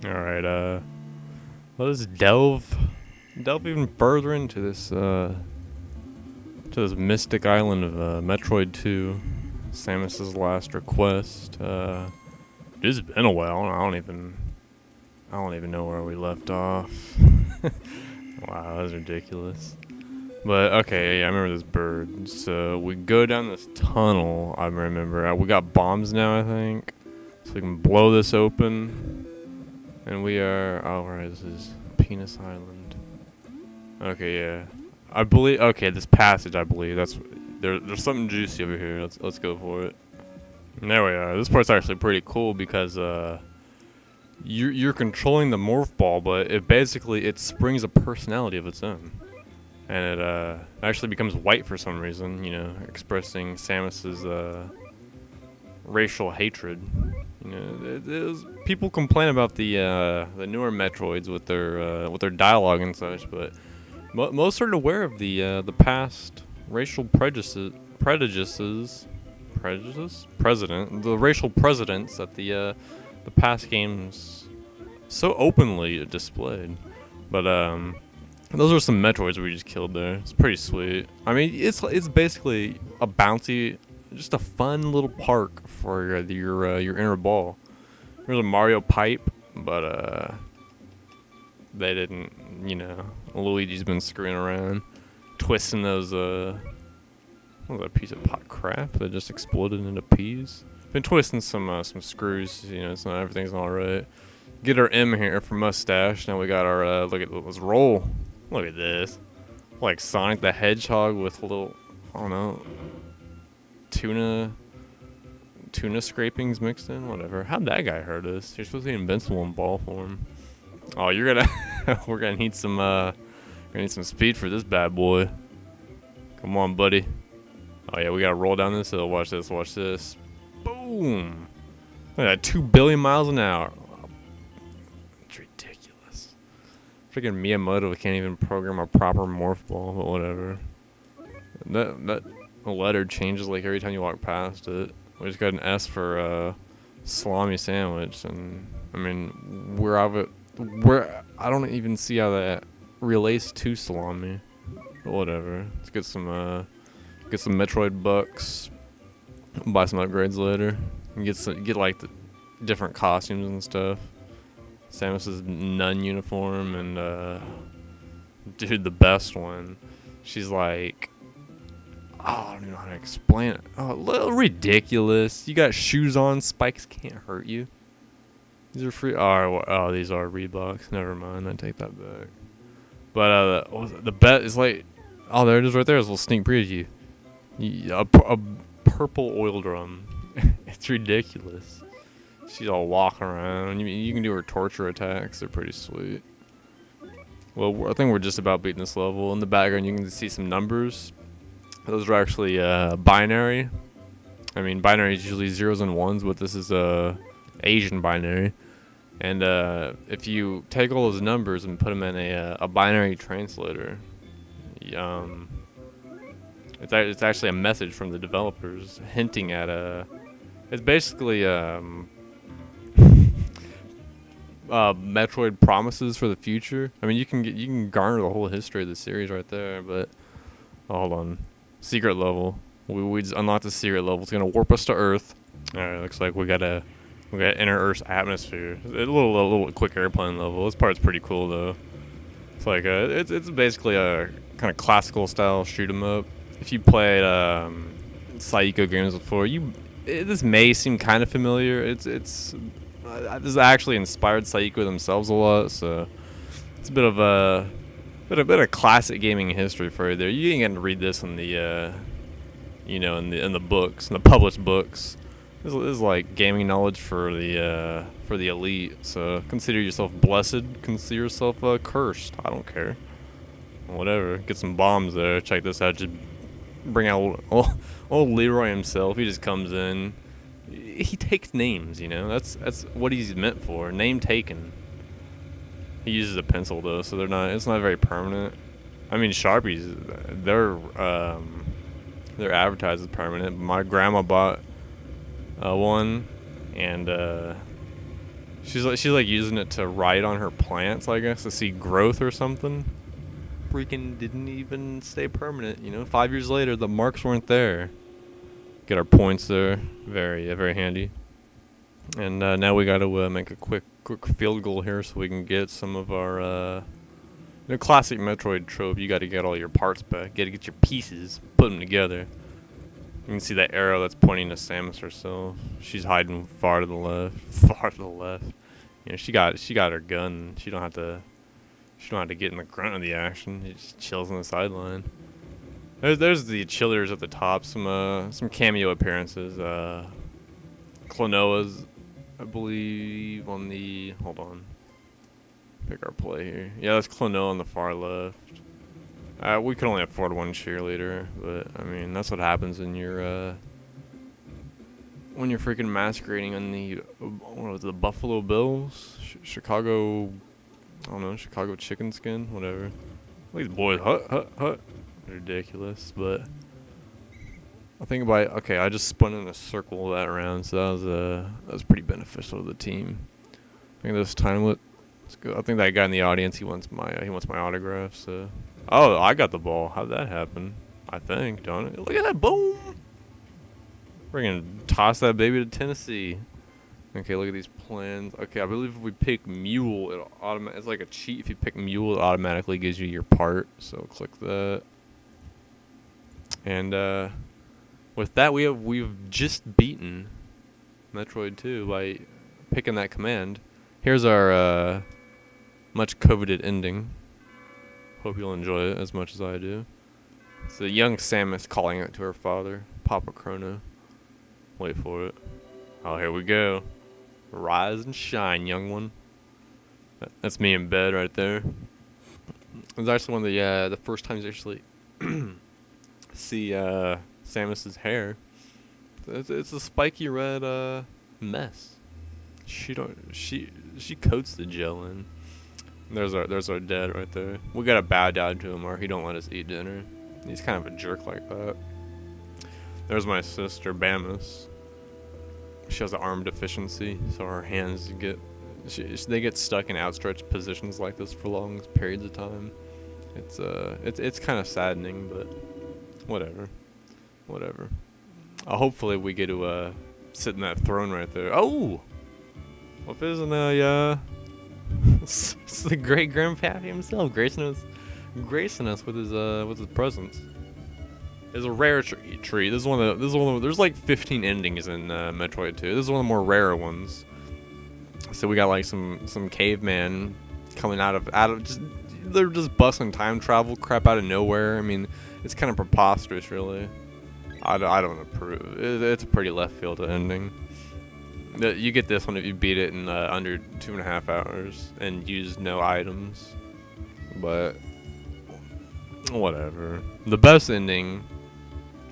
Alright, let us delve even further into this, to this mystic island of, Metroid 2, Samus's last request. It's been a while, I don't even know where we left off. Wow, that was ridiculous. But, okay, yeah, I remember this bird. So, we go down this tunnel, I remember. We got bombs now, I think. So we can blow this open. And we are... Oh, right, this is Penis Island. Okay, yeah. I believe... Okay, this passage, I believe. There's something juicy over here. Let's go for it. And there we are. This part's actually pretty cool because, you're controlling the morph ball, but it springs a personality of its own. And it actually becomes white for some reason, you know, expressing Samus's racial hatred. You know, people complain about the newer Metroids with their dialogue and such, but most are aware of the past racial prejudices, the racial presidents that the past games so openly displayed. But those are some Metroids we just killed there. It's pretty sweet. I mean, it's basically a bouncy, just a fun little park for your inner ball. There's a Mario pipe, but they didn't. You know, Luigi's been screwing around, twisting those what was that piece of pot crap that just exploded into peas? Been twisting some screws. You know, so everything's all right. Get our M here for mustache. Now we got our look at let's roll. Look at this. Like Sonic the Hedgehog with a little, I don't know, tuna scrapings mixed in, whatever. How'd that guy hurt us? You're supposed to be invincible in ball form. Oh, you're gonna, we're gonna need some speed for this bad boy. Come on, buddy. Oh yeah, we gotta roll down this hill. Watch this, watch this. Boom! Look at that, 2 billion miles an hour. It's ridiculous. Freaking Miyamoto can't even program a proper morph ball, but whatever. That letter changes like every time you walk past it. We just got an S for salami sandwich, and I mean I don't even see how that relates to salami, but whatever. Let's get some Metroid bucks, buy some upgrades later, and get like the different costumes and stuff. Samus's nun uniform, and dude, the best one. She's like, oh, I don't even know how to explain it. Oh, a little ridiculous. You got shoes on, spikes can't hurt you. These are free. Oh, these are Reeboks. Never mind, I take that back. But the bet is like, oh, there it is right there. It's a little sneak preview. A purple oil drum. It's ridiculous. She's all walking around. You can do her torture attacks. They're pretty sweet. Well, I think we're just about beating this level. In the background, you can see some numbers. Those are actually binary. I mean, binary is usually zeros and ones, but this is Asian binary. And if you take all those numbers and put them in a binary translator, it's actually a message from the developers hinting at it's basically Metroid promises for the future. I mean, you can garner the whole history of the series right there, but hold on. Secret level. We just unlocked the secret level. It's gonna warp us to Earth. Alright, looks like we got inner Earth's atmosphere. A little quick airplane level. This part's pretty cool though. It's like it's basically a kind of classical style shoot 'em up. If you played Saiko games before, this may seem kind of familiar. This actually inspired Saiko themselves a lot, so it's a bit of classic gaming history for you there. You ain't gonna read this in the in the books, in the published books. This is like gaming knowledge for the elite. So consider yourself blessed. Consider yourself cursed. I don't care. Whatever. Get some bombs there. Check this out. Just bring out old Leroy himself. He just comes in. He takes names. You know, that's what he's meant for. Name taken. He uses a pencil though, so it's not very permanent. I mean, Sharpies, they're advertised as permanent. My grandma bought one, and She's like using it to write on her plants, I guess, to see growth or something. Freaking didn't even stay permanent, you know. 5 years later, the marks weren't there. Get our points there, very handy. And now we got to make a quick field goal here so we can get some of our classic Metroid trope. You got to get all your parts back. Got to get your pieces, put them together. You can see that arrow that's pointing to Samus herself. She's hiding far to the left. Far to the left. You know, she got her gun. She don't have to get in the grunt of the action. She just chills on the sideline. There's the chillers at the top. Some cameo appearances. Klonoa's, I believe, on the... Hold on. Pick our play here. Yeah, that's Klonoa on the far left. We could only afford one cheerleader, but, I mean, that's what happens when you're freaking masquerading on the... What was it, the Buffalo Bills? Chicago... I don't know, Chicago chicken skin? Whatever. These boys, hut. Ridiculous, but... I think okay, I just spun in a circle that round, so that was pretty beneficial to the team. I think this time, let's go. I think that guy in the audience, he wants my autograph. So, oh, I got the ball. How'd that happen? I think, don't it? Look at that, boom! We're gonna toss that baby to Tennessee. Okay, look at these plans. Okay, I believe if we pick Mule, it's like a cheat. If you pick Mule, it automatically gives you your part. So click that, and with that, we've just beaten Metroid 2 by picking that command. Here's our much coveted ending. Hope you'll enjoy it as much as I do. It's a young Samus calling out to her father, Papa Chrono. Wait for it. Oh, here we go. Rise and shine, young one. That's me in bed right there. It was actually one of the first times I actually see Samus's hair. It's a spiky red mess. She coats the gel in. There's our dad right there. We gotta bow down to him or he don't let us eat dinner. He's kind of a jerk like that. There's my sister Bamus. She has an arm deficiency, so her hands they get stuck in outstretched positions like this for long periods of time. It's kind of saddening, but whatever. Hopefully we get to sit in that throne right there. Oh, what if it isn't it's the great grandpappy himself, gracing us with his presence. It's a rare tree. This is one of the. There's like 15 endings in Metroid 2. This is one of the more rare ones. So we got like some caveman coming out of just, they're just busting time travel crap out of nowhere. I mean, it's kind of preposterous, really. I don't approve. It's a pretty left field ending. You get this one if you beat it in under 2.5 hours and use no items. But whatever. The best ending,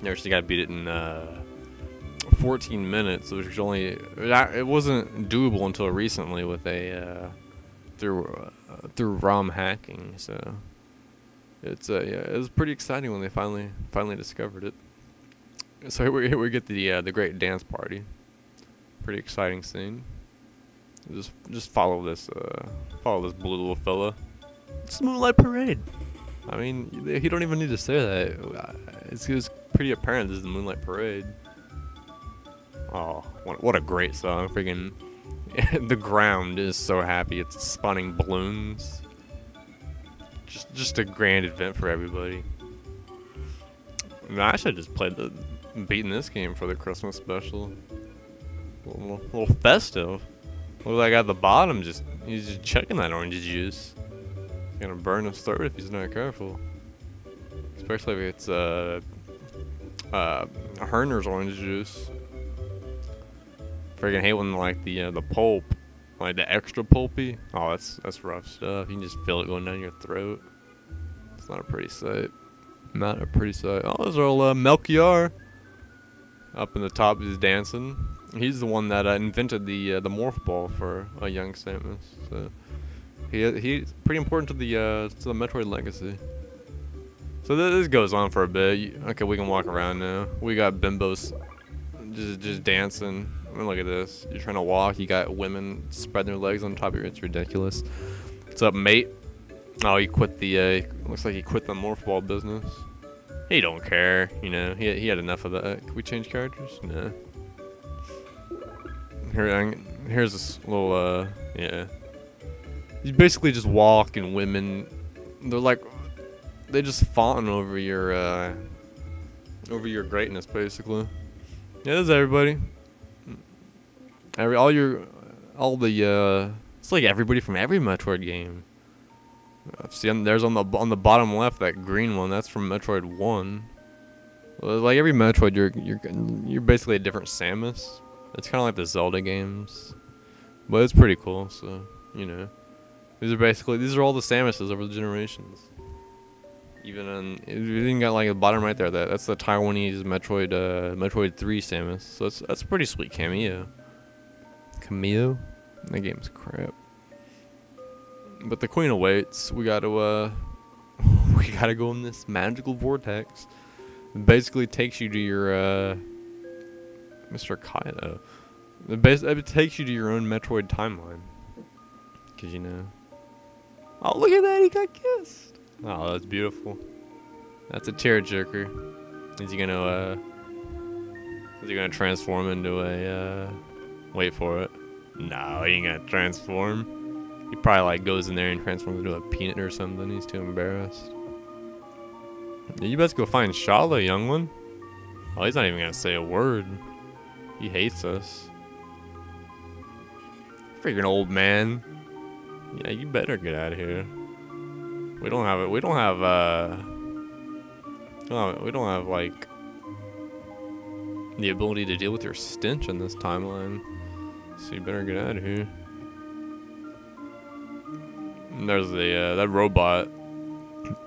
you actually got to beat it in 14 minutes, which was it wasn't doable until recently with through ROM hacking. So it was pretty exciting when they finally discovered it. So here we get the great dance party. Pretty exciting scene. Just follow this blue little fella. It's the Moonlight Parade. I mean, you don't even need to say that. It's pretty apparent this is the Moonlight Parade. Oh, what a great song! Freaking, the ground is so happy. It's spawning balloons. Just a grand event for everybody. I should have just beaten this game for the Christmas special. A little festive. Look like at the bottom, he's just chucking that orange juice. He's gonna burn his throat if he's not careful. Especially if it's Herner's orange juice. Freaking hate when like the pulp, like the extra pulpy. Oh, that's rough stuff. You can just feel it going down your throat. It's not a pretty sight. Not a pretty sight. Oh, there's our old Melchior. Up in the top, he's dancing. He's the one that invented the morph ball for a young Samus. So he's pretty important to the Metroid legacy. So this goes on for a bit. Okay, we can walk around now. We got bimbos just dancing. I mean, look at this. You're trying to walk. You got women spreading their legs on top of you. It's ridiculous. What's up, mate? Oh, he quit the. Looks like he quit the morph ball business. He don't care. You know, he had enough of that. Can we change characters? No. Here's this little. Yeah. You basically just walk, and women. They're like. They just fawn over your greatness, basically. Yeah, that's everybody. It's like everybody from every Metroid game. See, there's on the bottom left that green one. That's from Metroid 1. Well, like every Metroid, you're basically a different Samus. It's kind of like the Zelda games, but it's pretty cool. So you know, these are all the Samuses over the generations. Even got like the bottom right there. That's the Taiwanese Metroid 3 Samus. So that's a pretty sweet cameo. Cameo? That game's crap. But the Queen awaits. We gotta go in this magical vortex. It basically takes you to your Mr. Kaido. It takes you to your own Metroid timeline. Cause you know. Oh, look at that! He got kissed. Oh, that's beautiful. That's a tearjerker. Is he gonna transform into a wait for it? No, he ain't gonna transform. He probably like goes in there and transforms into a peanut or something. He's too embarrassed. Yeah, you best go find Shala, young one. Oh, he's not even gonna say a word. He hates us. Freaking old man. Yeah, you better get out of here. We don't have like the ability to deal with your stench in this timeline. So you better get out of here. And there's that robot.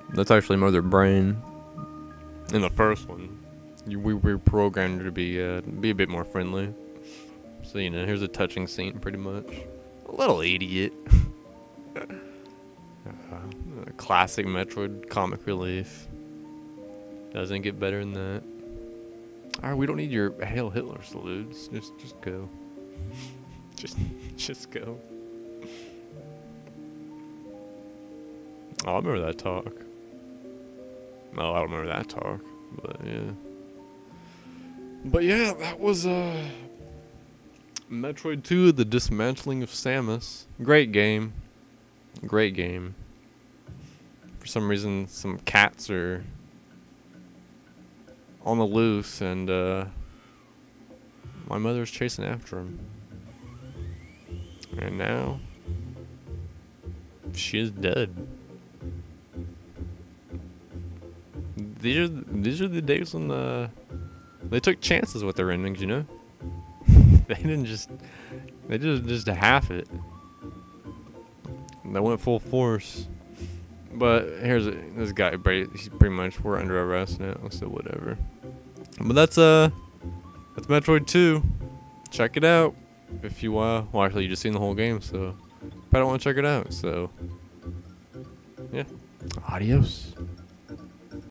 That's actually Mother Brain. In the first one, we were programmed to be a bit more friendly. So you know, here's a touching scene, pretty much. A little idiot. Classic Metroid comic relief. Doesn't get better than that. Alright, we don't need your Hail Hitler salutes. Just go. just go. Oh, I remember that talk. Oh, I don't remember that talk. But yeah, that was Metroid 2, The Dismantling of Samus. Great game. Great game. For some reason, some cats are on the loose, and my mother's chasing after him. And now, she is dead. These are the days when they took chances with their endings, you know? They just half it. They went full force. But here's this guy. He's pretty much, we're under arrest now, so whatever. But that's Metroid 2. Check it out if you well, actually you just seen the whole game, so I don't want to check it out. So yeah, adios.